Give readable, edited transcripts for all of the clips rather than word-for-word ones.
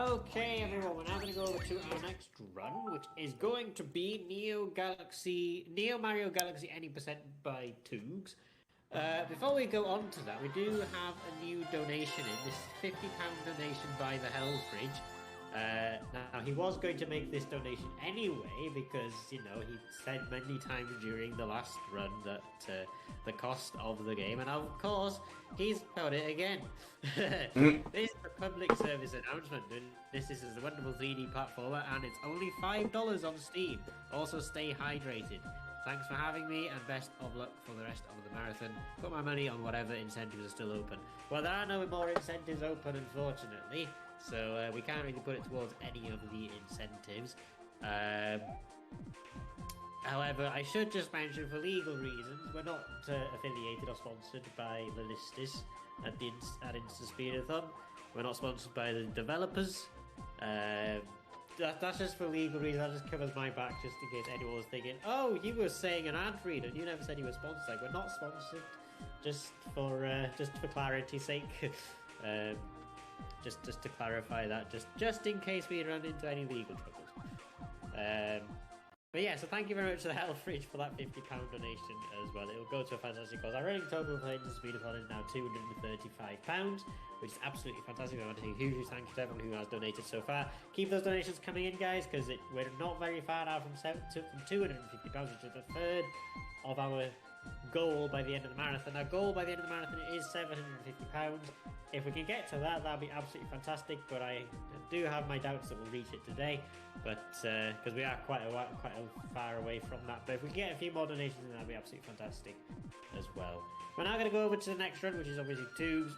Okay, everyone, we're now going to go over to our next run, which is going to be Neo Mario Galaxy Any Percent by Toogs. Before we go on to that, we do have a new donation in. This £50 donation by the Hell Fridge. Now, he was going to make this donation anyway because, you know, he said many times during the last run that the cost of the game, and of course, he's got it again. This is a public service announcement. This is a wonderful 3D platformer, and it's only $5 on Steam. Also, stay hydrated. Thanks for having me, and best of luck for the rest of the marathon. Put my money on whatever incentives are still open. Well, there are no more incentives open, unfortunately, so we can't really put it towards any of the incentives. However, I should just mention, for legal reasons, we're not affiliated or sponsored by the listers at InstaSpeedathon. We're not sponsored by the developers. That's just for legal reasons. That just covers my back, just in case anyone was thinking, oh, you were saying an ad read and you never said you were sponsored. Like, we're not sponsored, just for clarity's sake. Just to clarify that, just in case we run into any legal troubles. But yeah, so thank you very much to the Hell Fridge for that £50 donation as well. It will go to a fantastic cause. Our running total for InstaSpeedathon is now £235, which is absolutely fantastic. I want to say a huge thank you to everyone who has donated so far. Keep those donations coming in, guys, because we're not very far out from £250, which is a third of our goal by the end of the marathon. Our goal by the end of the marathon is £750. If we can get to that, that'd be absolutely fantastic, but I do have my doubts that we'll reach it today, but because we are quite a far away from that. But if we can get a few more donations, then that'd be absolutely fantastic as well. We're now going to go over to the next run, which is obviously Toogs,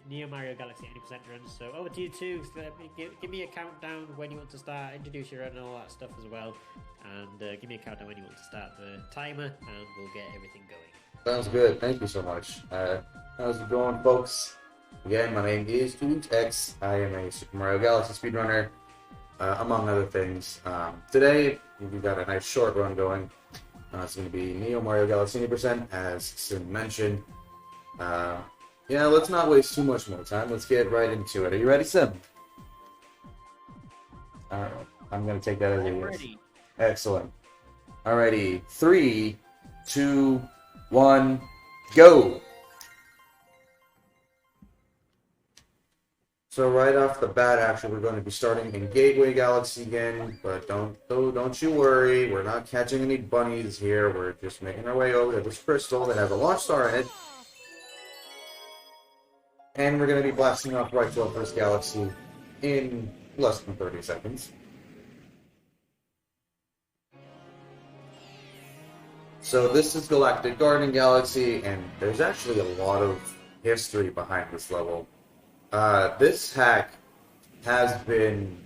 Neo Mario Galaxy 80% run. So over to you, Toogs. Give me a countdown when you want to start, introduce your run and all that stuff as well, and give me a countdown when you want to start the timer, and we'll get everything going. Sounds good. Thank you so much. How's it going, folks? Again, my name is toogsx. I am a Super Mario Galaxy speedrunner, among other things. Today, we've got a nice short run going. It's going to be Neo Mario Galaxy 80%, as Sim mentioned. Yeah, let's not waste too much more time. Let's get right into it. Are you ready, Sim? Alright, I'm going to take that as a yes. Ready. Excellent. Alrighty, 3, 2, 1, go! So right off the bat, actually, we're going to be starting in Gateway Galaxy again, but don't you worry, we're not catching any bunnies here. We're just making our way over to this crystal that has a launch star in it, and we're going to be blasting off right to our first galaxy in less than 30 seconds. So this is Galactic Garden Galaxy, and there's actually a lot of history behind this level. This hack has been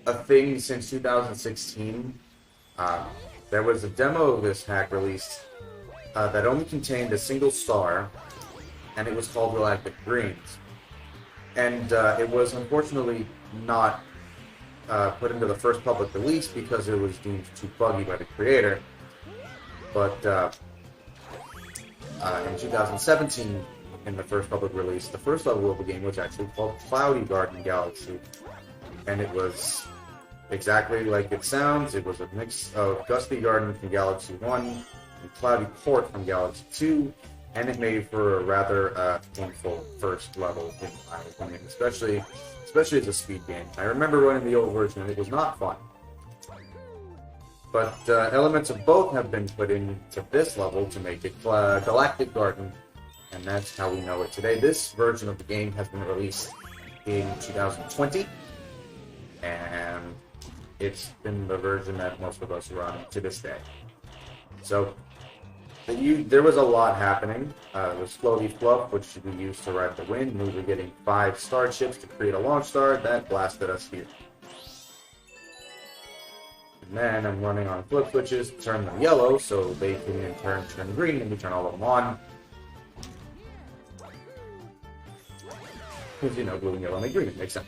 a thing since 2016. There was a demo of this hack released that only contained a single star, and it was called Galactic Greens. And it was unfortunately not put into the first public release because it was deemed too buggy by the creator. But in 2017, in the first public release, the first level of the game was actually called Cloudy Garden Galaxy. And it was exactly like it sounds. It was a mix of Gusty Garden from Galaxy 1 and Cloudy Port from Galaxy 2, and it made for a rather painful first level, in my opinion, especially as a speed game. I remember running the old version, and it was not fun. But elements of both have been put into this level to make it Galactic Garden, and that's how we know it today. This version of the game has been released in 2020, and it's been the version that most of us run to this day. So, there was a lot happening. There was Floaty Fluff, which we used to ride the wind. We were getting 5 star chips to create a launch star. That blasted us here. And then I'm running on flip switches to turn them yellow, so they can in turn turn green, and we turn all of them on. Because, you know, blue and yellow make green, it makes sense.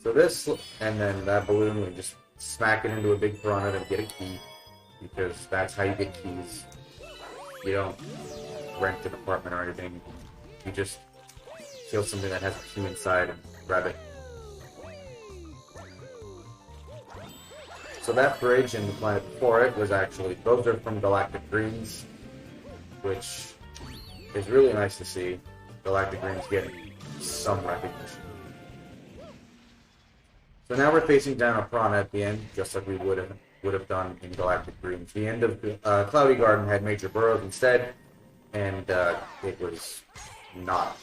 So this, and then that balloon, we just smack it into a big piranha and get a key, because that's how you get keys. You don't rent an apartment or anything, you just kill something that has a key inside and grab it. So that bridge and the planet before it was actually, those are from Galactic Greens, which is really nice to see. Galactic Greens getting some recognition. So now we're facing down a Piranha at the end, just like we would have done in Galactic Greens. The end of Cloudy Garden had Major Burrows instead, and it was not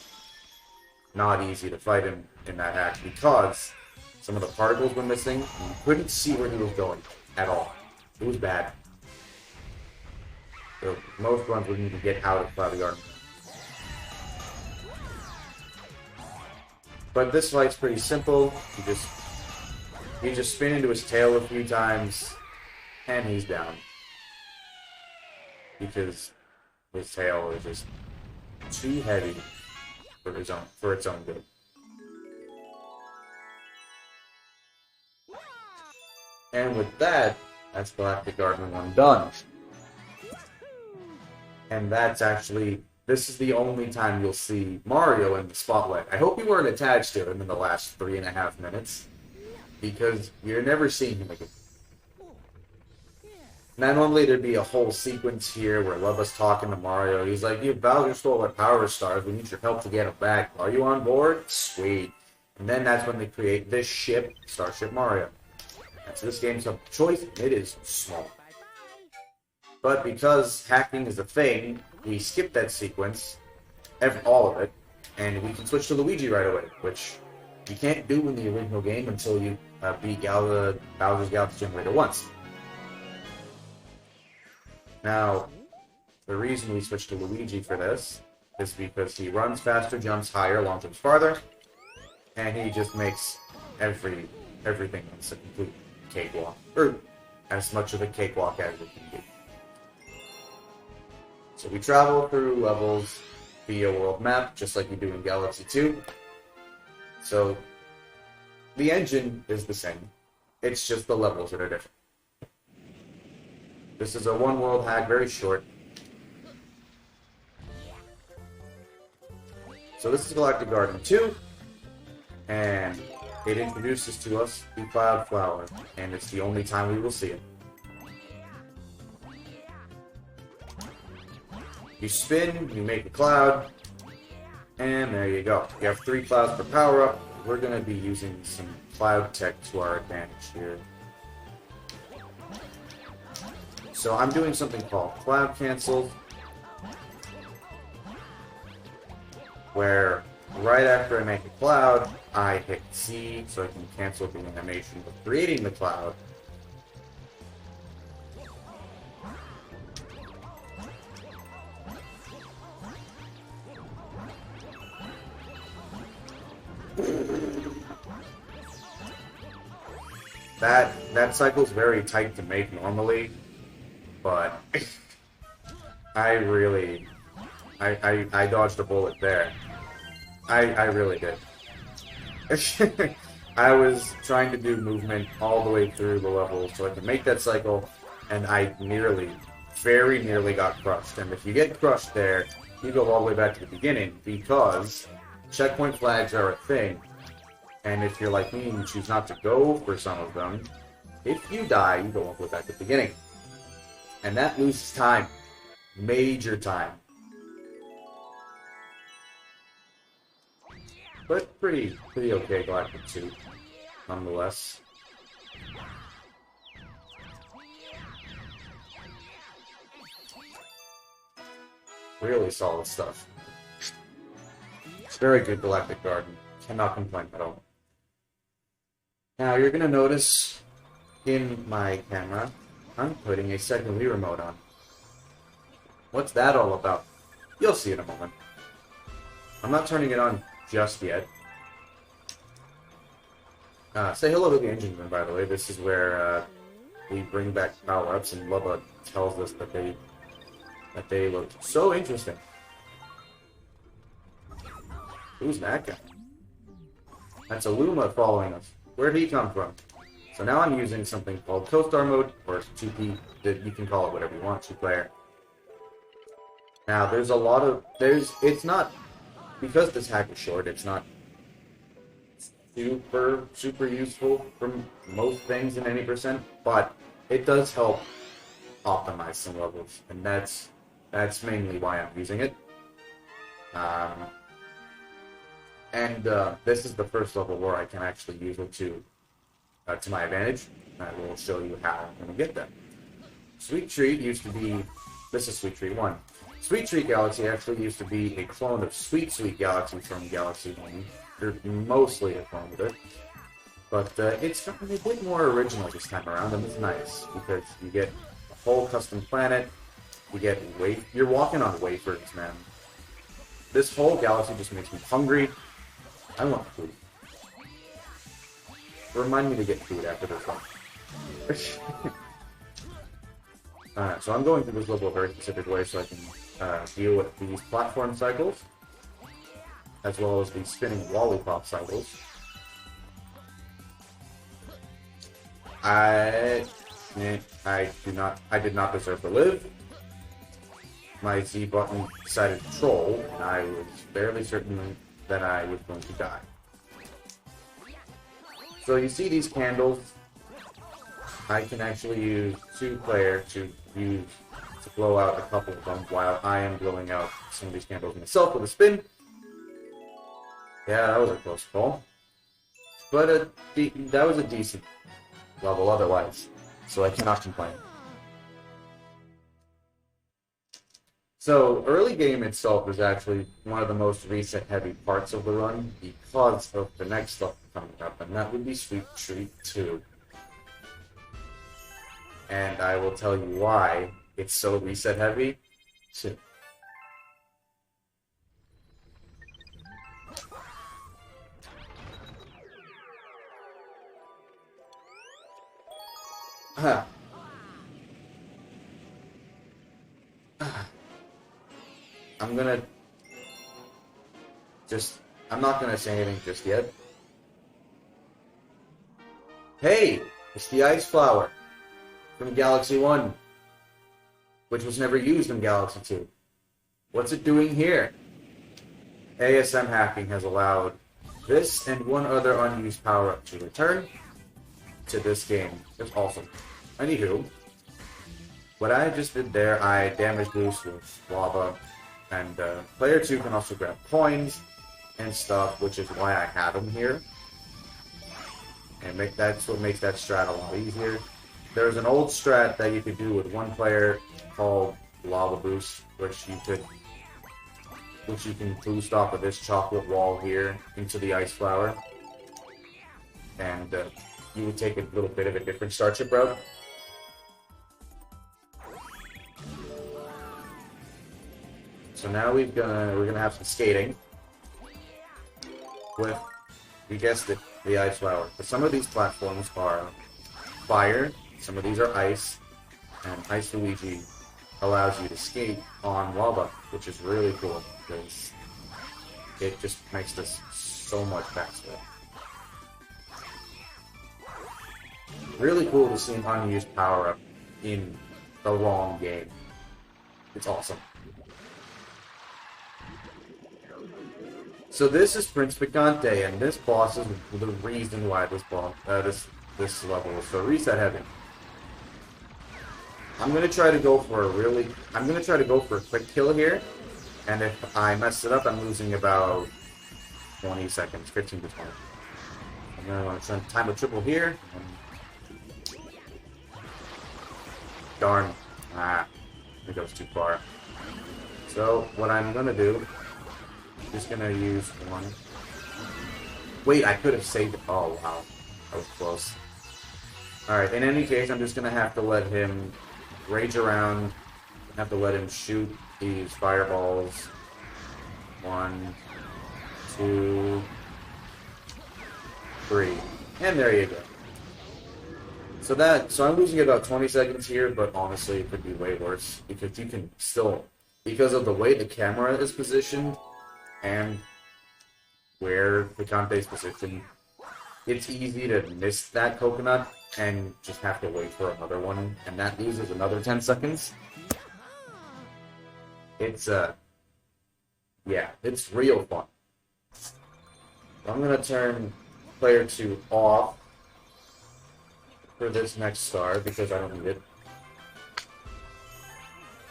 easy to fight him in that hack because some of the particles were missing, and you couldn't see where he was going at all. It was bad. So most runs would need to get out of Cloudy Garden. But this fight's pretty simple. You just spin into his tail a few times, and he's down. Because his tail is just too heavy for its own good. And with that, that's Galactic Garden 1 done. And that's actually, this is the only time you'll see Mario in the spotlight. I hope you weren't attached to him in the last 3.5 minutes, because you're never seeing him again. Now, normally there'd be a whole sequence here where Lubba's talking to Mario. He's like, "You Bowser stole our power stars. We need your help to get them back. Are you on board? Sweet." And then that's when they create this ship, Starship Mario. And so this game's of choice, it is small. But because hacking is a thing, we skip that sequence, all of it, and we can switch to Luigi right away, which you can't do in the original game until you beat Bowser's Galaxy Generator once. Now, the reason we switched to Luigi for this is because he runs faster, jumps higher, long jumps farther, and he just makes everything a complete cakewalk, or as much of a cakewalk as it can be. So we travel through levels via world map, just like you do in Galaxy 2. So the engine is the same. It's just the levels that are different. This is a one-world hack, very short. So this is Galactic Garden 2, and it introduces to us the Cloud Flower, and it's the only time we will see it. You spin, you make a cloud, and there you go. You have 3 clouds per power-up. We're going to be using some cloud tech to our advantage here. So I'm doing something called Cloud Cancel, where right after I make a cloud, I hit C so I can cancel the animation of creating the cloud. That cycle's very tight to make normally, but I dodged a bullet there. I really did. I was trying to do movement all the way through the level so I could make that cycle, and I very nearly got crushed. And if you get crushed there, you go all the way back to the beginning, because checkpoint flags are a thing. And if you're like me and you choose not to go for some of them, if you die, you go all the way back to the beginning. And that loses time. Major time. But pretty okay Galactic 2, nonetheless. Really solid stuff. It's very good Galactic Garden. Cannot complain at all. Now you're gonna notice in my camera, I'm putting a second Wii remote on. What's that all about? You'll see in a moment. I'm not turning it on just yet. Say hello to the engine room, by the way. This is where we bring back power-ups, and Lubba tells us that they look so interesting. Who's that guy? That's a Luma following us. Where'd he come from? So now I'm using something called Co-Star Mode, or 2P, that you can call it whatever you want, 2-player. Now, there's a lot of, it's not, because this hack is short, it's not super useful for most things in any percent, but it does help optimize some levels, and that's mainly why I'm using it. And this is the first level where I can actually use it to my advantage. I will show you how I'm going to get them. Sweet Treat used to be... This is Sweet Treat 1. Sweet Treat Galaxy actually used to be a clone of Sweet Sweet Galaxy from Galaxy 1. They're mostly a clone of it. But it's a bit more original this time around, and it's nice, because you get a whole custom planet, you get... You're walking on wafers, man. This whole galaxy just makes me hungry. I want food. Remind me to get food after this one. Alright, so I'm going through this level a very specific way so I can deal with these platform cycles, as well as these spinning lollipop cycles. I did not deserve to live. My Z button decided to troll, and I was fairly certain that I was going to die. So you see these candles. I can actually use 2-player to blow out a couple of them while I am blowing out some of these candles myself with a spin. Yeah, that was a close call. But that was a decent level otherwise, so I cannot complain. So, early game itself is actually one of the most reset-heavy parts of the run because of the next stuff coming up, and that would be Sweet Treat 2. And I will tell you why it's so reset-heavy, too. I'm not gonna say anything just yet. Hey! It's the Ice Flower from Galaxy 1, which was never used in Galaxy 2. What's it doing here? ASM hacking has allowed this and one other unused power-up to return to this game. It's awesome. Anywho, what I just did there, I damage boost with lava, and player 2 can also grab coins and stuff, which is why I have them here. And that's what makes that strat a lot easier. There's an old strat that you could do with one player called Lava Boost, which you can boost off of this chocolate wall here into the Ice Flower. And you would take a little bit of a different starship route. So now we're gonna have some skating with, you guessed it, the Ice Flower. But some of these platforms are fire, some of these are ice, and Ice Luigi allows you to skate on lava, which is really cool because it just makes this so much faster. Really cool to see an unused power-up in the wrong game. It's awesome. So this is Prince Picante, and this boss is the reason why this level is so reset heavy. I'm gonna try to go for a quick kill here, and if I mess it up, I'm losing about 20 seconds, 15 to 20. I'm gonna try to time a triple here. Darn, it goes too far. So what I'm gonna do. Just gonna use one. Wait, I could have saved it. Oh, wow. That was close. Alright, in any case, I'm just gonna have to let him rage around. Have to let him shoot these fireballs. 1, 2, 3. And there you go. So I'm losing about 20 seconds here, but honestly, it could be way worse. Because you can still, because of the way the camera is positioned, and where Picante's position, it's easy to miss that coconut and just have to wait for another one, and that loses another 10 seconds. It's, yeah, it's real fun. I'm gonna turn player 2 off for this next star because I don't need it.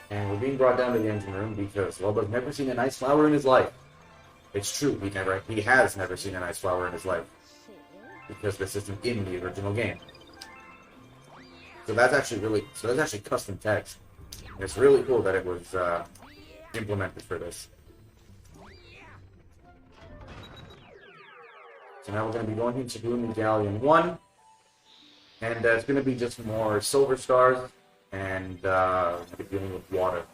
And we're being brought down to the engine room because Lobo's never seen an ice flower in his life. It's true, he has never seen an ice flower in his life. Because this isn't in the original game. So that's actually custom text. It's really cool that it was implemented for this. So now we're going to be going into Gloomy Galleon 1. And it's going to be just more silver stars and dealing with water.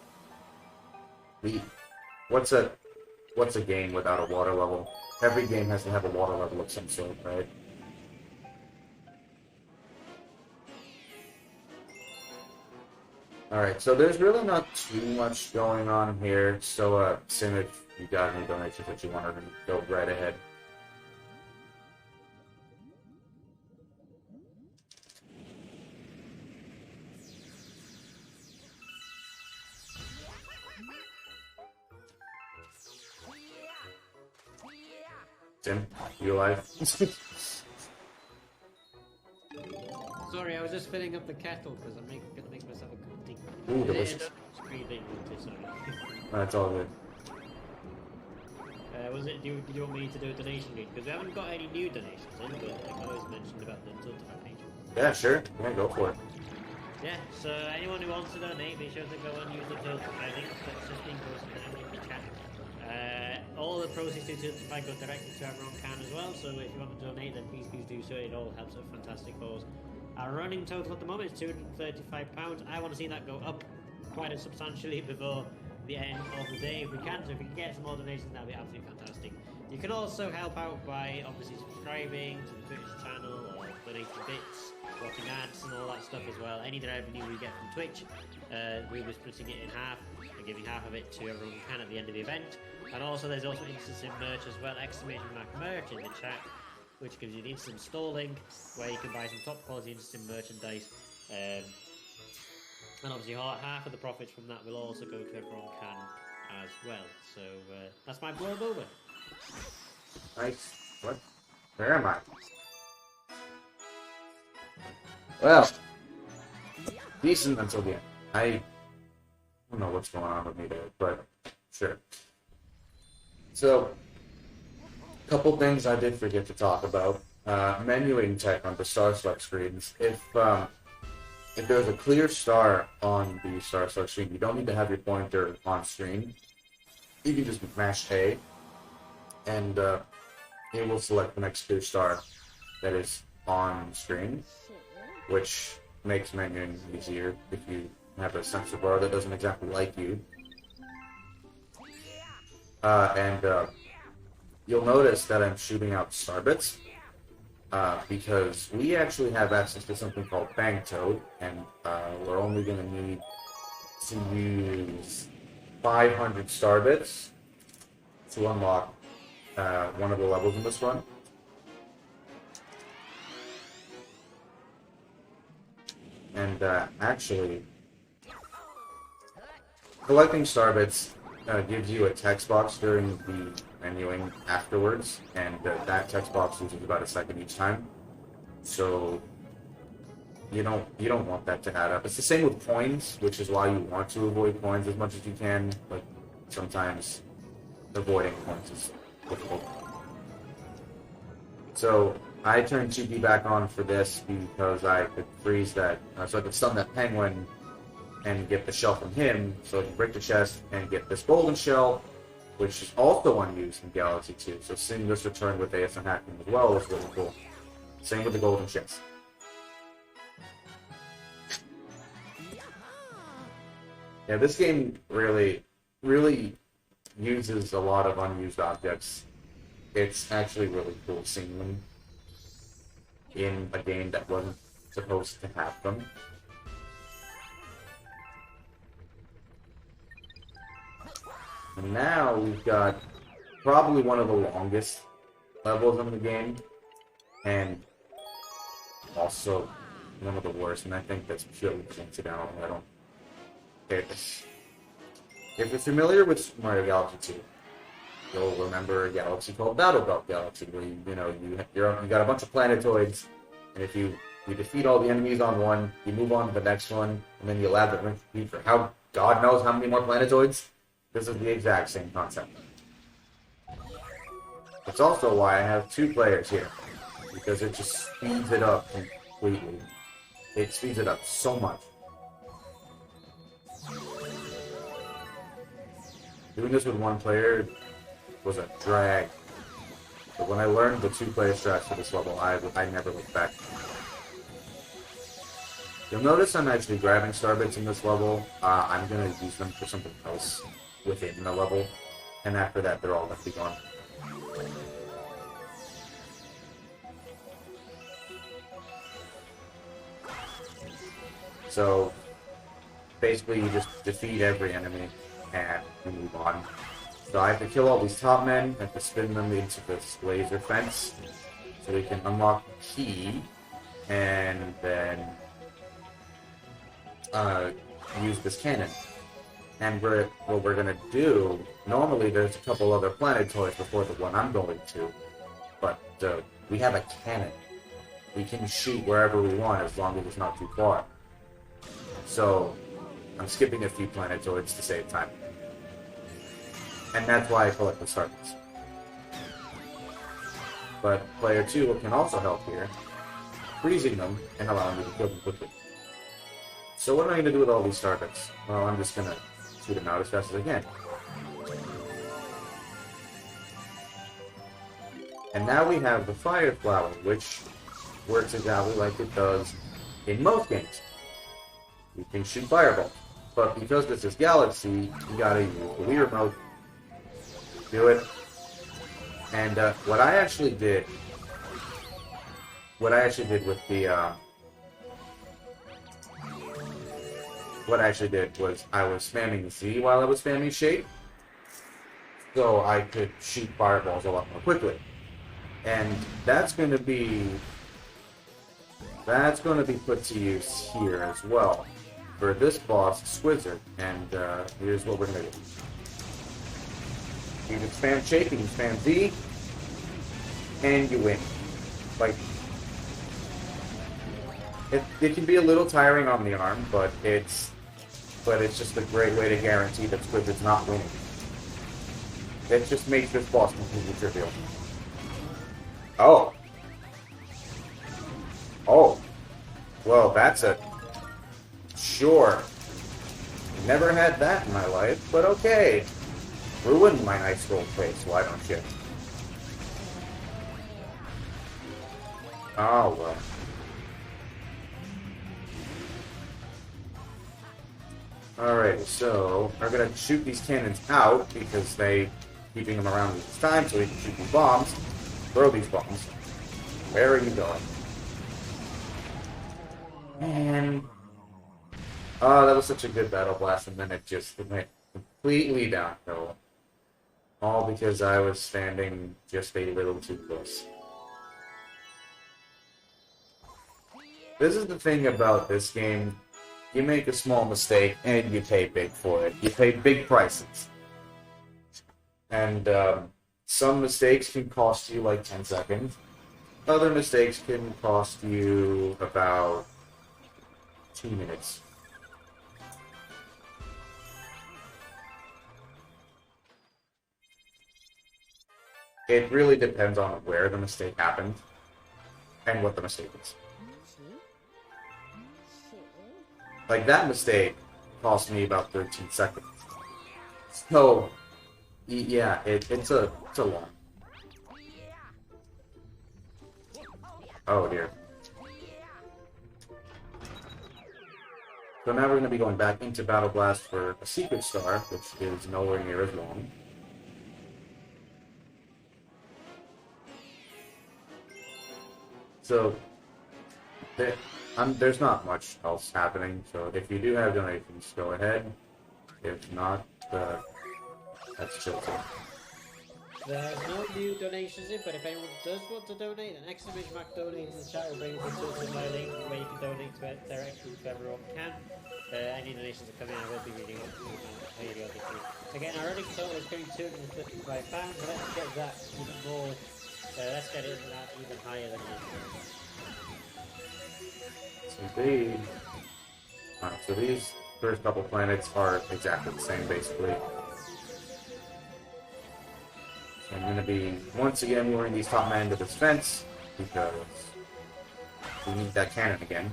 What's a game without a water level? Every game has to have a water level of some sort, right? Alright, so there's really not too much going on here, so Sim, if you got any donations that you wanted to go right ahead. Sim, you alive? Sorry, I was just filling up the kettle because I'm gonna make myself a cup of tea. Ooh, delicious. That's all good. Did you want me to do a donation read? Because we haven't got any new donations in, but like I always mentioned about the Tiltify page. Yeah, sure. Yeah, go for it. Yeah, so anyone who wants to donate, be sure to go and use the Tiltify link that's just been posted down in the chat. All the proceeds to Tiltify go directly to EveryoneCan as well, so if you want to donate, then please do so. It all helps a fantastic cause. Our running total at the moment is £235. I want to see that go up quite substantially before the end of the day if we can. So if we can get some more donations, that would be absolutely fantastic. You can also help out by obviously subscribing to the Twitch channel or donating bits, watching ads and all that stuff as well. Any revenue we get from Twitch, we'll be splitting it in half and giving half of it to everyone who can at the end of the event. And also there's also instant merch as well, exclamation mark merch in the chat, which gives you the instant store link where you can buy some top quality instant merchandise. And obviously half of the profits from that will also go to EveryoneCan as well. So that's my blurb over. Nice. What? Where am I? Well, decent until the end. I don't know what's going on with me there, but sure. So, a couple things I did forget to talk about. Menuing tech on the star select screens. If there's a clear star on the star select screen, you don't need to have your pointer on screen. You can just mash A, and it will select the next clear star that is on screen, which makes menuing easier if you have a sensor bar that doesn't exactly like you. You'll notice that I'm shooting out star bits. Because we actually have access to something called Bank Toad, and we're only going to need to use 500 star bits to unlock one of the levels in this run. And actually, collecting star bits gives you a text box during the menuing afterwards, and that text box uses about a second each time. So you don't want that to add up. It's the same with coins, which is why you want to avoid coins as much as you can, but sometimes avoiding coins is difficult. So I turned 2D back on for this because I could freeze that, so I could stun that penguin and get the shell from him, so I can break the chest and get this golden shell, which is also unused in Galaxy 2. So seeing this return with ASM hacking as well is really cool. Same with the golden chest. Yeah, this game really uses a lot of unused objects. It's actually really cool seeing them in a game that wasn't supposed to have them. And now we've got probably one of the longest levels in the game, and also one of the worst, and I think that's purely coincidental. I don't... If you're familiar with Mario Galaxy 2, you'll remember a galaxy called Battle Belt Galaxy, where you got a bunch of planetoids, and if you defeat all the enemies on one, you move on to the next one, and then you'll add the repeat for how God knows how many more planetoids. This is the exact same concept. It's also why I have 2 players here, because it just speeds it up completely. It speeds it up so much. Doing this with 1 player was a drag. But when I learned the 2-player strats for this level, I never looked back. You'll notice I'm actually grabbing star bits in this level. I'm going to use them for something else within the level. And after that, they're all going to be gone. So, basically you just defeat every enemy and you move on. So I have to kill all these top men, I have to spin them into this laser fence so we can unlock the key and then use this cannon. And what we're gonna do, normally there's a couple other planetoids before the one I'm going to, but we have a cannon. We can shoot wherever we want as long as it's not too far. So, I'm skipping a few planetoids to save time. And that's why I collect the stars. But player 2 can also help here, freezing them and allowing me to kill them quickly. So what am I going to do with all these starbits? Well, I'm just going to shoot them out as fast as I can. And now we have the fire flower, which works exactly like it does in most games. You can shoot fireballs. But because this is Galaxy, you gotta use the Wii remote. Do it. And what I actually did with the what I actually did was I was spamming Z while I was spamming Shape, so I could shoot fireballs a lot more quickly. And that's going to be put to use here as well for this boss, Squizzard. And here's what we're going to do. You can spam Shape, you can spam Z, and you win. Like, it can be a little tiring on the arm, but it's just a great way to guarantee that Squizzard's not winning. It just makes this boss completely trivial. Oh. Oh. Well, that's a... Sure. Never had that in my life, but okay. Ruin my nice gold face, why don't you? Oh, well. Alright, so we're gonna shoot these cannons out because keeping them around this time so we can shoot these bombs. Throw these bombs. Where are you going? And oh, that was such a good battle blast, and then it went completely downhill. All because I was standing just a little too close. This is the thing about this game. You make a small mistake, and you pay big for it. You pay big prices. And some mistakes can cost you like 10 seconds. Other mistakes can cost you about 2 minutes. It really depends on where the mistake happened and what the mistake is. Like, that mistake cost me about 13 seconds. So, yeah, it's a lot. Oh dear. So now we're going to be going back into Battle Blast for a secret star, which is nowhere near as long. So, there's not much else happening, so if you do have donations, go ahead. If not, that's chill too. There's no new donations in, but if anyone does want to donate, an exclamation mark donate in the chat will bring you to my link where you can donate to it directly to EveryoneCan. Any donations that come in, I will be reading periodically. Again, our earnings total is currently £255, but let's get that even more. Let's get it that even higher than that. Indeed. Alright, so these first couple planets are exactly the same, basically. So I'm going to be, once again, luring these top men into this fence, because we need that cannon again.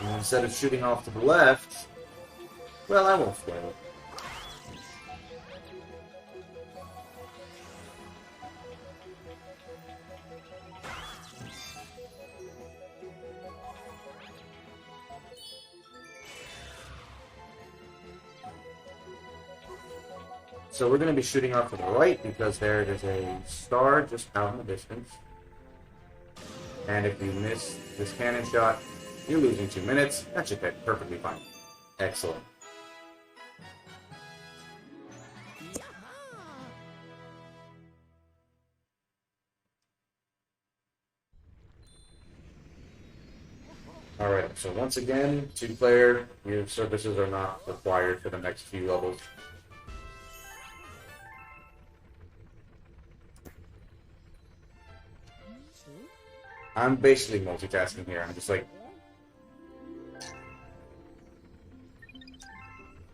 And instead of shooting off to the left, well, I won't spoil it. So we're going to be shooting off to the right because there is a star just out in the distance. And if you miss this cannon shot, you're losing 2 minutes. That should hit perfectly fine. Excellent. Alright, so once again, 2-player, your services are not required for the next few levels. I'm basically multitasking here. I'm just like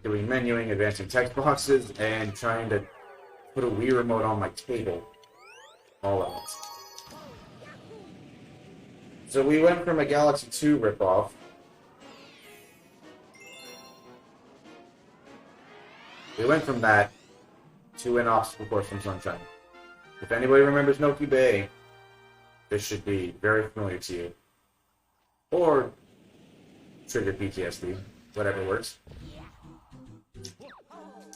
doing menuing, advancing text boxes, and trying to put a Wii remote on my table all at once. So we went from a Galaxy 2 ripoff to an obstacle course from Sunshine. If anybody remembers Noki Bay, this should be very familiar to you. Or trigger PTSD, whatever works.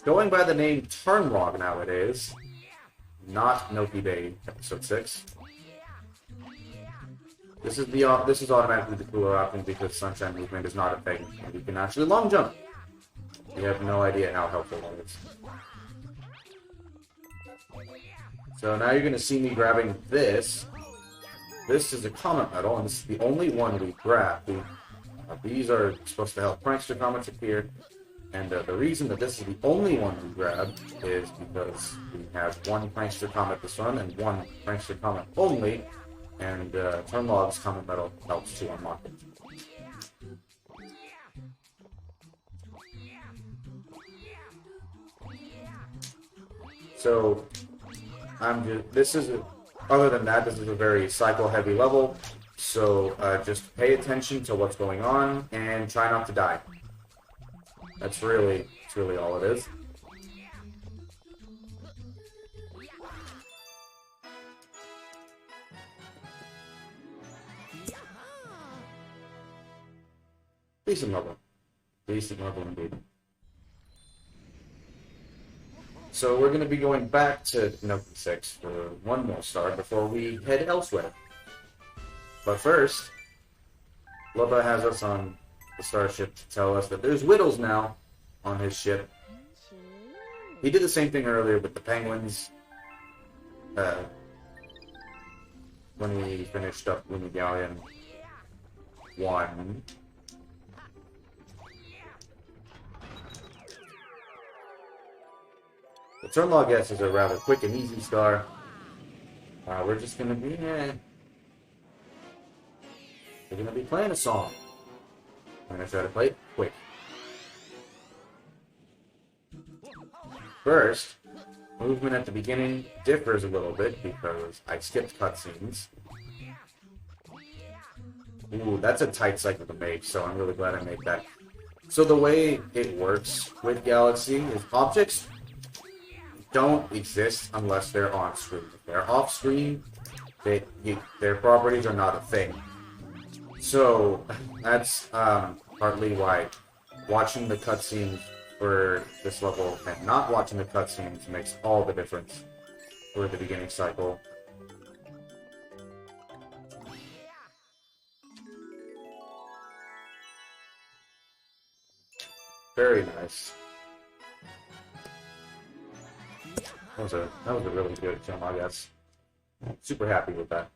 Going by the name Turnlog nowadays, not Noki Bay Episode 6. This is automatically the cooler option because Sunshine Movement is not a thing, and you can actually long jump. You have no idea how helpful that is. So now you're going to see me grabbing this. This is a Comet Medal, and this is the only one we grab. These are supposed to help Prankster Comets appear, and the reason that this is the only one we grab is because we have one Prankster Comet this run and one Prankster Comet only, and Turnlog's Comet Medal helps to unlock it. So, other than that, this is a very cycle-heavy level, so just pay attention to what's going on and try not to die. That's really all it is. Decent level. Decent level indeed. So we're going to be going back to Noki 6 for one more star before we head elsewhere. But first, Loba has us on the starship to tell us that there's Whittles now on his ship. He did the same thing earlier with the penguins. When we finished up Gloomy Galleon 1. The Turnlog S is a rather quick and easy star. We're just gonna be playing a song. I'm gonna try to play it quick. First, movement at the beginning differs a little bit because I skipped cutscenes. Ooh, that's a tight cycle to make, so I'm really glad I made that. So the way it works with Galaxy is objects don't exist unless they're on screen. If they're off screen, their properties are not a thing. So that's partly why watching the cutscenes for this level and not watching the cutscenes makes all the difference for the beginning cycle. Very nice. That was a really good jump, I guess. Super happy with that.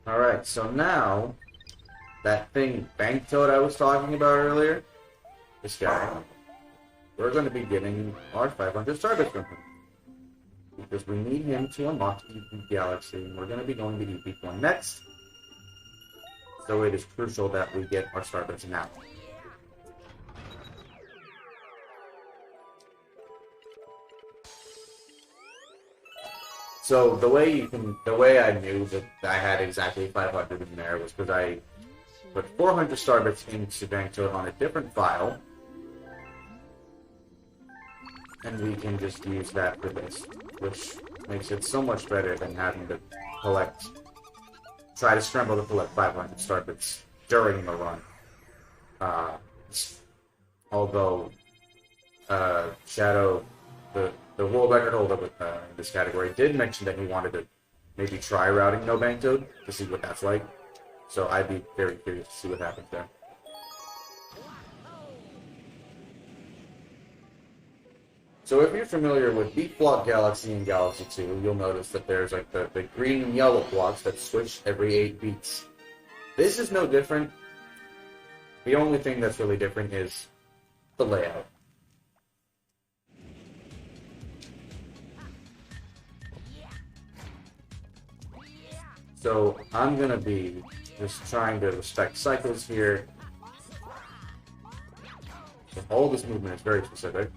Alright, so now, that thing, Bank Toad I was talking about earlier, this guy, we're going to be getting our 500 Starbits from him. Because we need him to unlock the Galaxy, and we're going to be going to Deep 1 next. So it is crucial that we get our Starbits now. So the way I knew that I had exactly 500 in there was because I put 400 Starbits into Bank Toad on a different file, and we can just use that for this, which makes it so much better than having to try to scramble to collect 500 Starbits during the run. Although Shadow, the world record holder in this category, did mention that he wanted to maybe try routing no Bank Toad to see what that's like. So I'd be very curious to see what happens there. So if you're familiar with Beat Block Galaxy and Galaxy 2, you'll notice that there's like the green and yellow blocks that switch every 8 beats. This is no different. The only thing that's really different is the layout. So I'm going to be just trying to respect cycles here. So all this movement is very specific.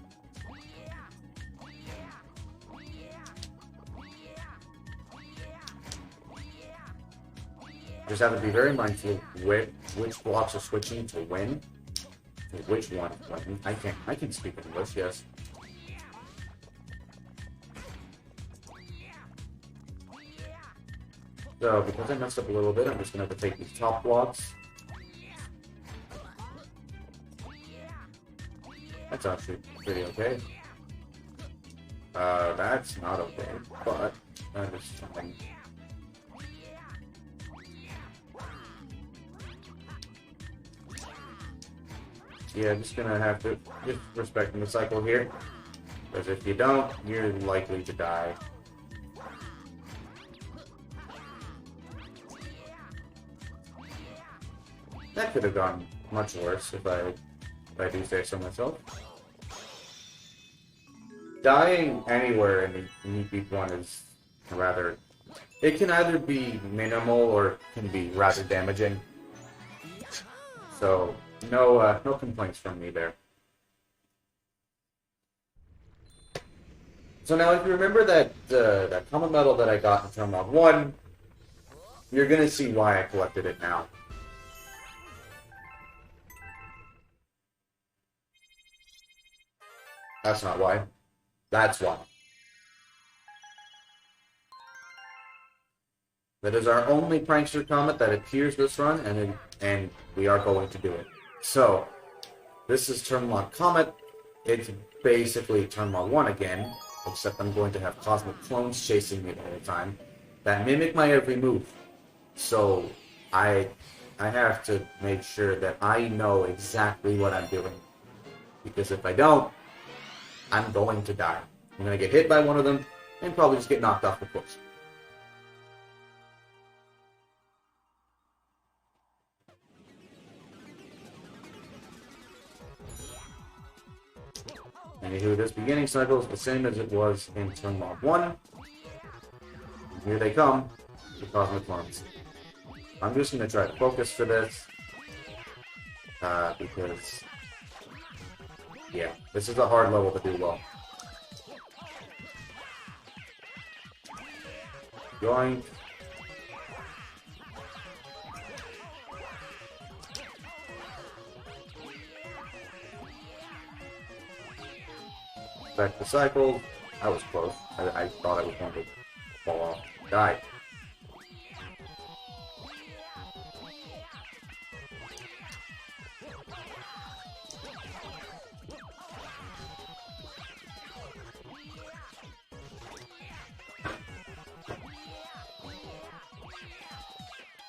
Just have to be very mindful of which blocks are switching to when. To which one is when. I can speak English, yes. So, because I messed up a little bit, I'm just going to have to take these top blocks. That's actually pretty okay. That's not okay, but that is something. Yeah, I'm just gonna have to just respecting the cycle here, because if you don't, you're likely to die. That could have gone much worse if I do say so myself. Dying anywhere in the Beat 1 is rather... It can either be minimal or can be rather damaging. So, no complaints from me there. So now if you remember that common medal that I got in Turn Mod 1, you're gonna see why I collected it now. That's not why. That's why. That is our only Prankster Comet that appears this run, and we are going to do it. So, this is Turn Mod Comet. It's basically Turn Mod 1 again, except I'm going to have Cosmic Clones chasing me the whole time that mimic my every move. So, I have to make sure that I know exactly what I'm doing. Because if I don't, I'm going to die. I'm going to get hit by one of them, and probably just get knocked off the course. Anywho, this beginning cycle is the same as it was in Turn Mod 1. And here they come, the Cosmic Clones. I'm just going to try to focus for this, because... yeah, this is a hard level to do well. Going. Back to cycle. I was close. I thought I was going to fall off. Die.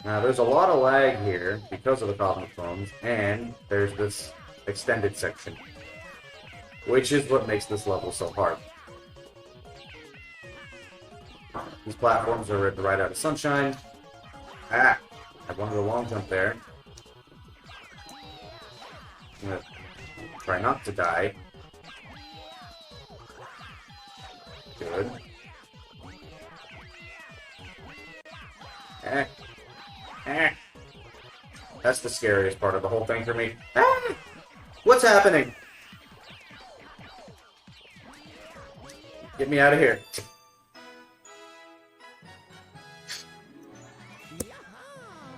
Now, there's a lot of lag here because of the cosmophones, and there's this extended section, which is what makes this level so hard. These platforms are right out of sunshine. Ah! I wanted a long jump there. I'm gonna try not to die. Good. Eh. Eh. That's the scariest part of the whole thing for me. Ah! What's happening? Get me out of here.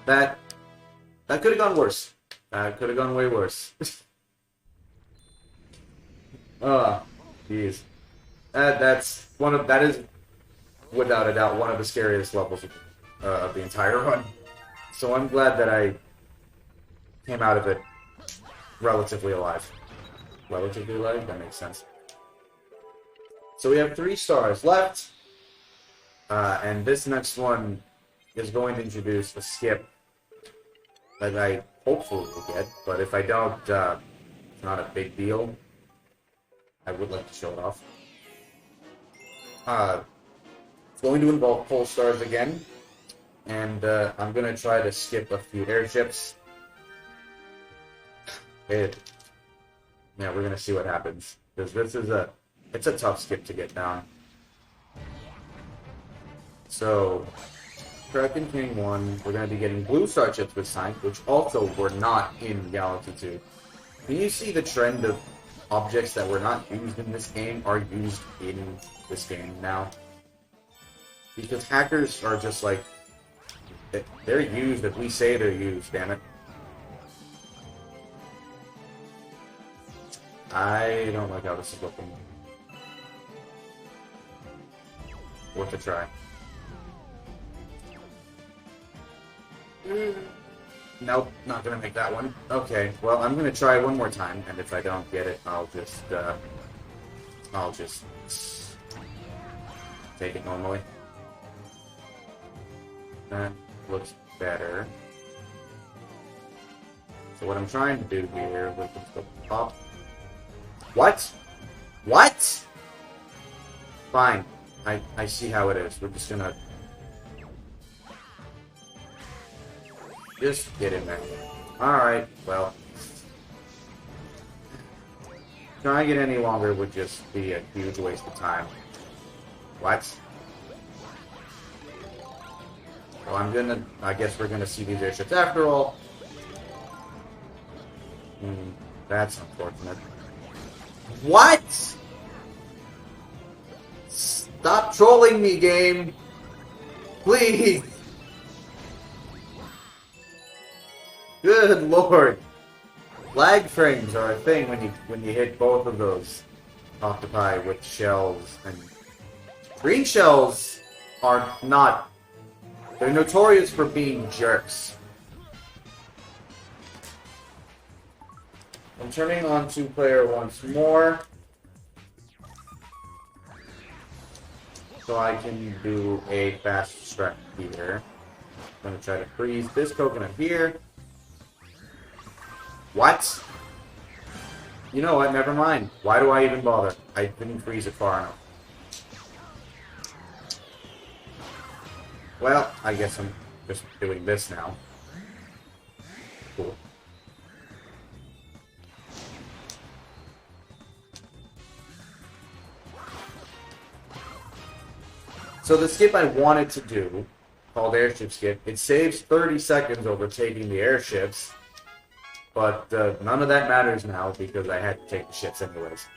That could have gone worse. That could have gone way worse. Oh, jeez. That is without a doubt one of the scariest levels of the entire run. So I'm glad that I came out of it relatively alive. Relatively alive? That makes sense. So we have 3 stars left, and this next one is going to introduce a skip that I hopefully will get, but if I don't, it's not a big deal. I would like to show it off. It's going to involve pole stars again, and I'm going to try to skip a few airships. Yeah, we're going to see what happens, because this is it's a tough skip to get down. So, Kraken King 1, we're going to be getting blue star chips this time, which also were not in Galaxy 2. Can you see the trend of objects that were not used in this game are used in this game now? Because hackers are just like, they're used if we say they're used, damn it. I don't like how this is looking. Worth a try. Nope, not gonna make that one. Okay, well, I'm gonna try one more time, and if I don't get it, I'll just take it normally. That looks better. So what I'm trying to do here with the pop. What? What? Fine. I see how it is. We're just gonna just get in there. Alright, well. Trying it any longer would just be a huge waste of time. What? Well, I guess we're gonna see these airships after all. That's unfortunate. What? Stop trolling me, game. Please. Good lord. Lag frames are a thing when you hit both of those octopi with shells, and green shells are not. They're notorious for being jerks. I'm turning on 2-player once more, so I can do a fast strat here. I'm going to try to freeze this coconut here. What? You know what, never mind. Why do I even bother? I didn't freeze it far enough. Well, I guess I'm just doing this now. Cool. So the skip I wanted to do, called Airship Skip, it saves 30 seconds overtaking the airships, but none of that matters now because I had to take the ships anyways.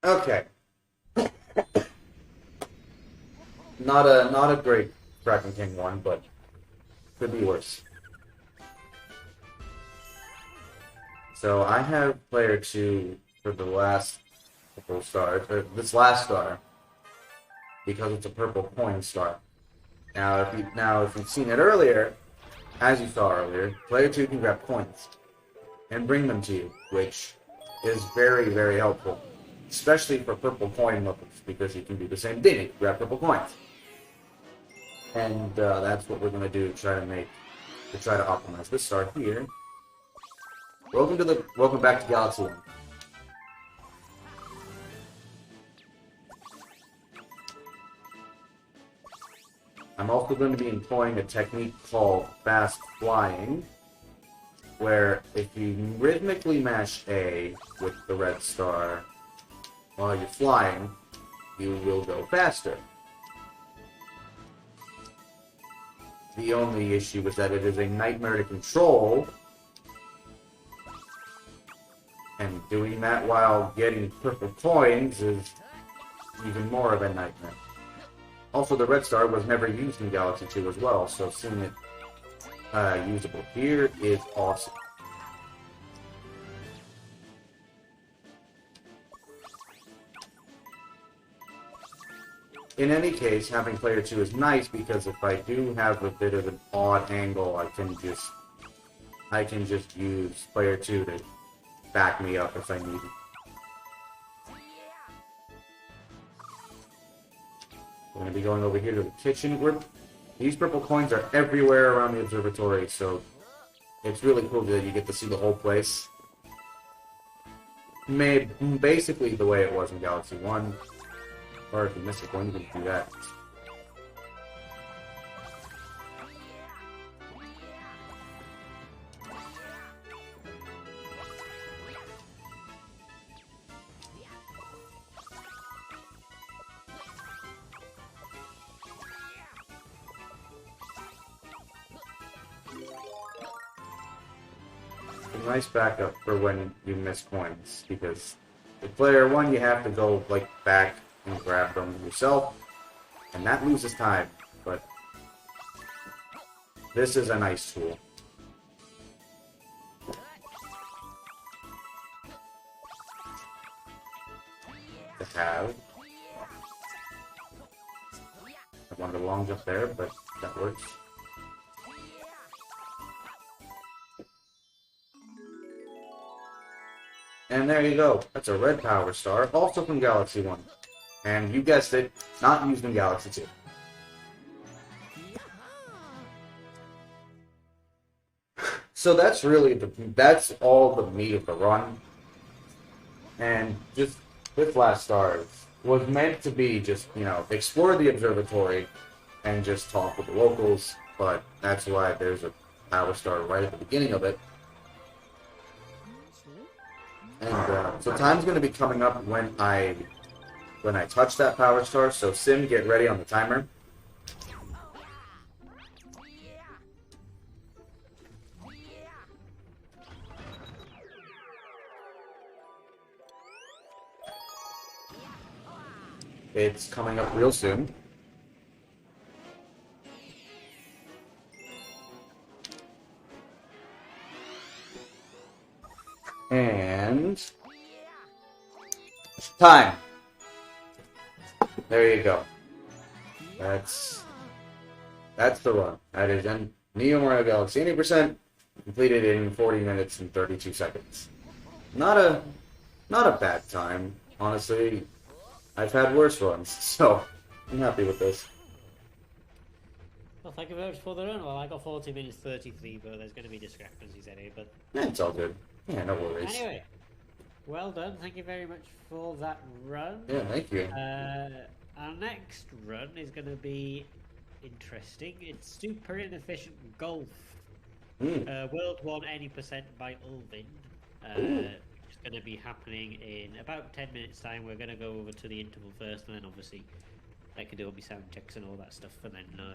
Okay. Not a great Kraken King one, but could be worse. So I have player 2 for the last couple stars, or this last star, because it's a purple coin star. Now, if you've seen it earlier, as you saw earlier, player 2 can grab coins and bring them to you, which is very, very helpful, especially for purple coin levels, because you can do the same thing. You can grab purple coins, and that's what we're gonna do. Try to optimize this star here. Welcome back to Galaxy 1. I'm also going to be employing a technique called fast flying, where if you rhythmically mash A with the red star while you're flying, you will go faster. The only issue is that it is a nightmare to control, and doing that while getting purple coins is even more of a nightmare. Also, the red star was never used in Galaxy 2 as well, so seeing it usable here is awesome. In any case, having player 2 is nice because if I do have a bit of an odd angle, I can just use player 2 to back me up if I need it. We're going to be going over here to the kitchen. These purple coins are everywhere around the observatory, so it's really cool that you get to see the whole place. Basically the way it was in Galaxy 1. Or if you miss a coin, you can do that. A nice backup for when you miss coins, because with player 1 you have to go like back and grab them yourself, and that loses time, but this is a nice tool to have. I wanted a long jump there, but that works. And there you go. That's a red power star, also from Galaxy 1. And you guessed it, not used in Galaxy 2. So that's really that's all the meat of the run. And just with Last Stars was meant to be just, explore the observatory and just talk with the locals, but that's why there's a power star right at the beginning of it. And so time's going to be coming up when I touch that power star, so Sim, get ready on the timer. It's coming up real soon. And time. There you go. That's the run. That is Neo Mario Galaxy 80% completed in 40 minutes and 32 seconds. Not a bad time, honestly. I've had worse runs, so I'm happy with this. Well, thank you very much for the run. Well, I got 40 minutes 33, but there's going to be discrepancies anyway. But yeah, it's all good. Yeah, no worries. Anyway, well done. Thank you very much for that run. Yeah, thank you. Our next run is going to be interesting. It's super inefficient golf. World won any percent by Ulvin. It's going to be happening in about 10 minutes time. We're going to go over to the interval first, and then obviously like there will be sound checks and all that stuff, and then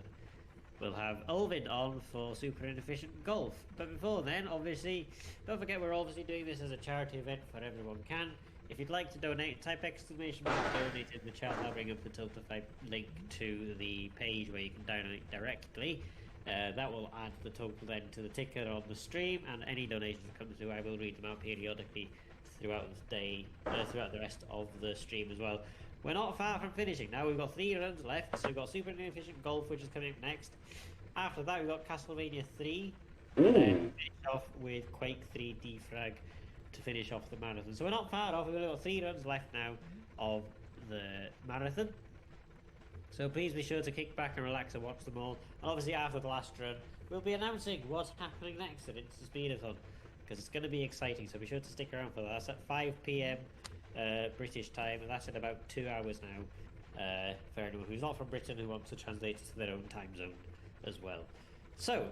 we'll have Ulvin on for super inefficient golf. But before then, obviously, don't forget we're obviously doing this as a charity event for Everyone Can. If you'd like to donate, type exclamation mark donate in the chat. I'll bring up the Tiltify link to the page where you can donate directly. That will add the total then to the ticker on the stream, and any donations that come through, I will read them out periodically throughout the day, throughout the rest of the stream as well. We're not far from finishing now. We've got 3 runs left. So we've got Super Inefficient Golf, which is coming up next. After that, we've got Castlevania 3. And then finish off with Quake 3 Defrag to finish off the marathon. So we're not far off. We've only got 3 runs left now of the marathon. So please be sure to kick back and relax and watch them all. And obviously after the last run, we'll be announcing what's happening next at InstaSpeedathon, because it's going to be exciting. So be sure to stick around for that. That's at 5 p.m. British time, and that's in about 2 hours now. For anyone who's not from Britain who wants to translate it to their own time zone as well. So,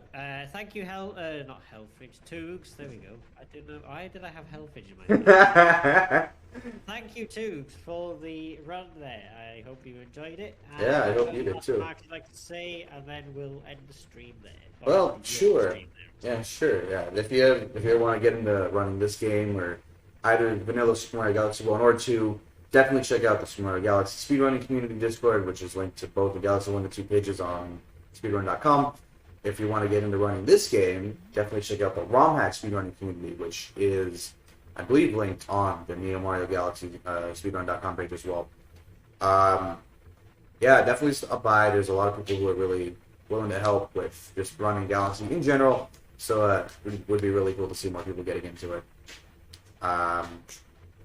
thank you, not Hellfridge, Toogs. There we go. I don't know. Why did I have Hellfridge in my head? Thank you, Toogs, for the run there. I hope you enjoyed it. And yeah, I hope you did too. Mark, you'd like to say, and then we'll end the stream there. Well, sure. Yeah, sure. Yeah, if you ever want to get into running this game or either vanilla Super Mario Galaxy 1 or 2, definitely check out the Super Mario Galaxy Speedrunning Community Discord, which is linked to both the Galaxy 1 and 2 pages on speedrun.com. If you want to get into running this game, definitely check out the ROM Hack Speedrunning Community, which is, I believe, linked on the Neo Mario Galaxy speedrun.com page as well. Yeah, definitely stop by. There's a lot of people who are really willing to help with just running Galaxy in general, so it would be really cool to see more people getting into it.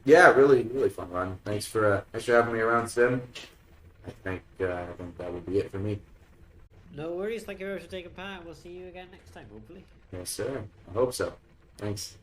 Yeah, really fun run. Thanks for having me around, Sim. I think that would be it for me. No worries. Thank you very much for taking part. We'll see you again next time, hopefully. Yes, sir. I hope so. Thanks.